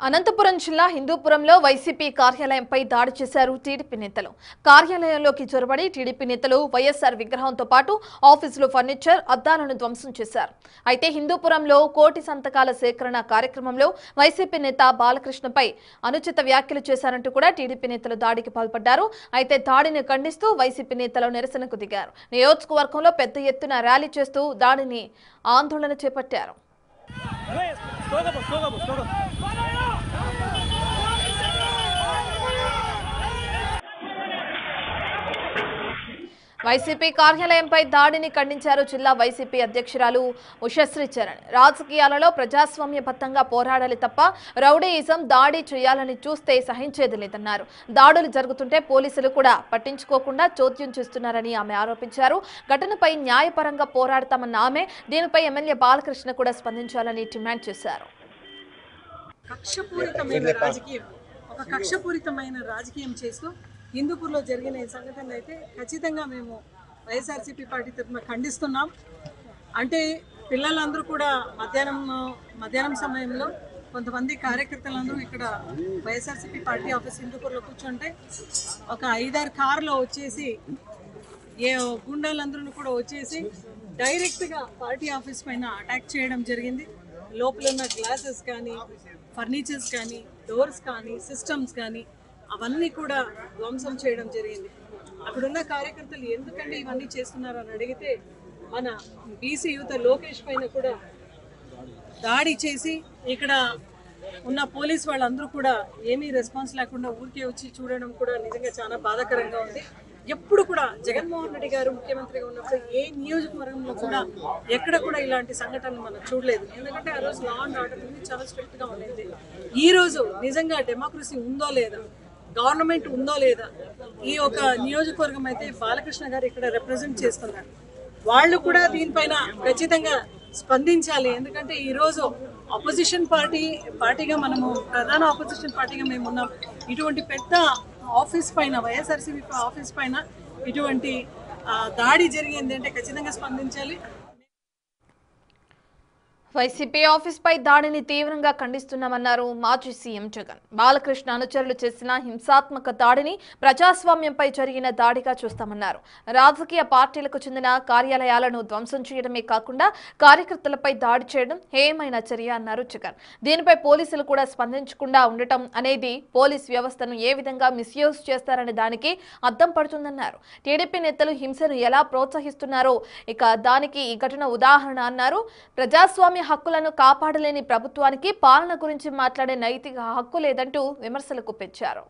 అనంతపురం జిల్లా హిందూపురంలో వైసీపీ కార్యాలయంపై దాడి చేశారు టీడీపీ నేతలు. కార్యాలయంలోకి చొరబడి టీడీపీ నేతలు వైఎస్ఆర్ విగ్రహంతో పాటు ఆఫీసులో ఫర్నిచర్, అద్దాలను ధ్వంసం చేశారు. అయితే హిందూపురంలో కోటి సంతకాల సేకరణ కార్యక్రమంలో వైసీపీ నేత బాలకృష్ణపై అనుచిత వ్యాఖ్యలు చేశారంటూ కూడా టీడీపీ నేతలు దాడికి పాల్పడ్డారు. అయితే దాడిని ఖండిస్తూ వైసీపీ నేతలు నిరసనకు దిగారు. నియోజకవర్గంలో పెద్ద ఎత్తున ర్యాలీ చేస్తూ దాడిని ఆందోళన చేపట్టారు. వైసీపీ కార్యాలయంపై దాడిని ఖండించారు జిల్లా వైసీపీ అధ్యక్షురాలు ఉషశ్రీ చరణ్. రాజకీయాలలో ప్రజాస్వామ్యబద్ధంగా పోరాడాలి తప్ప రౌడీయిజం, దాడి చేయాలని చూస్తే సహించేది లేదన్నారు. దాడులు జరుగుతుంటే పోలీసులు కూడా పట్టించుకోకుండా చోద్యం చేస్తున్నారని ఆమె ఆరోపించారు. ఘటనపై న్యాయపరంగా పోరాడతామన్న ఆమె దీనిపై ఎమ్మెల్యే బాలకృష్ణ కూడా స్పందించాలని డిమాండ్ చేశారు. కక్షపూరితమైన రాజకీయం చేస్తూ హిందూపూర్లో జరిగిన ఈ సంఘటన అయితే ఖచ్చితంగా మేము వైఎస్ఆర్సీపీ పార్టీ తరఫున ఖండిస్తున్నాం. అంటే పిల్లలందరూ కూడా మధ్యాహ్నం సమయంలో కొంతమంది కార్యకర్తలందరూ ఇక్కడ వైఎస్ఆర్సీపీ పార్టీ ఆఫీస్ హిందూపూర్లో కూర్చుంటే ఒక 5-6 కార్లో వచ్చేసి గుండాలందరూ కూడా వచ్చేసి డైరెక్ట్గా పార్టీ ఆఫీస్ పైన అటాక్ చేయడం జరిగింది. లోపల ఉన్న గ్లాసెస్ కానీ, ఫర్నిచర్స్ కానీ, డోర్స్ కానీ, సిస్టమ్స్ కానీ అవన్నీ కూడా ధ్వంసం చేయడం జరిగింది. అక్కడున్న కార్యకర్తలు ఎందుకంటే ఇవన్నీ చేస్తున్నారు అని అడిగితే మన బీసీ యువత లోకేష్ పైన కూడా దాడి చేసి ఇక్కడ ఉన్న పోలీస్ వాళ్ళందరూ కూడా ఏమీ రెస్పాన్స్ లేకుండా ఊరికే వచ్చి చూడడం కూడా నిజంగా చాలా బాధాకరంగా ఉంది. ఎప్పుడు కూడా జగన్మోహన్ రెడ్డి గారు ముఖ్యమంత్రిగా ఉన్నప్పుడు ఏ నియోజకవర్గంలో కూడా ఎక్కడ కూడా ఇలాంటి సంఘటనలు మనం చూడలేదు. ఎందుకంటే ఆ రోజు లా అండ్ ఆర్డర్ చాలా స్ట్రిక్ట్గా ఉండేది. ఈ రోజు నిజంగా డెమోక్రసీ ఉందో లేదా, గవర్నమెంట్ ఉందో లేదా, ఈ ఒక నియోజకవర్గం అయితే బాలకృష్ణ గారు ఇక్కడ రిప్రజెంట్ చేస్తున్నారు. వాళ్ళు కూడా దీనిపైన ఖచ్చితంగా స్పందించాలి. ఎందుకంటే ఈరోజు ఆపోజిషన్ పార్టీగా మనము ప్రధాన ఆపోజిషన్ పార్టీగా మేము ఉన్నాం. ఇటువంటి పెద్ద ఆఫీస్ పైన, వైఎస్ఆర్సీపీ ఆఫీస్ పైన ఇటువంటి దాడి జరిగింది అంటే ఖచ్చితంగా స్పందించాలి. వైసీపీ ఆఫీస్పై దాడిని తీవ్రంగా ఖండిస్తున్నామన్నారు మాజీ సీఎం జగన్. బాలకృష్ణ అనుచరులు చేసిన హింసాత్మక దాడిని ప్రజాస్వామ్యంపై జరిగిన దాడిగా చూస్తామన్నారు. రాజకీయ పార్టీలకు చెందిన కార్యాలయాలను ధ్వంసం చేయడమే కాకుండా కార్యకర్తలపై దాడి చేయడం హేయమైన చర్య అన్నారు జగన్. దీనిపై పోలీసులు కూడా స్పందించకుండా ఉండటం అనేది పోలీస్ వ్యవస్థను ఏ విధంగా మిస్యూజ్ చేస్తారనే దానికి అద్దం పడుతుందన్నారు. టీడీపీ నేతలు హింసను ఎలా ప్రోత్సహిస్తున్నారో దానికి ఈ ఘటన ఉదాహరణ అన్నారు. ప్రజాస్వామ్య హక్కులను కాపాడలేని ప్రభుత్వానికి పాలన గురించి మాట్లాడే నైతిక హక్కు లేదంటూ విమర్శలకు పెంచారు.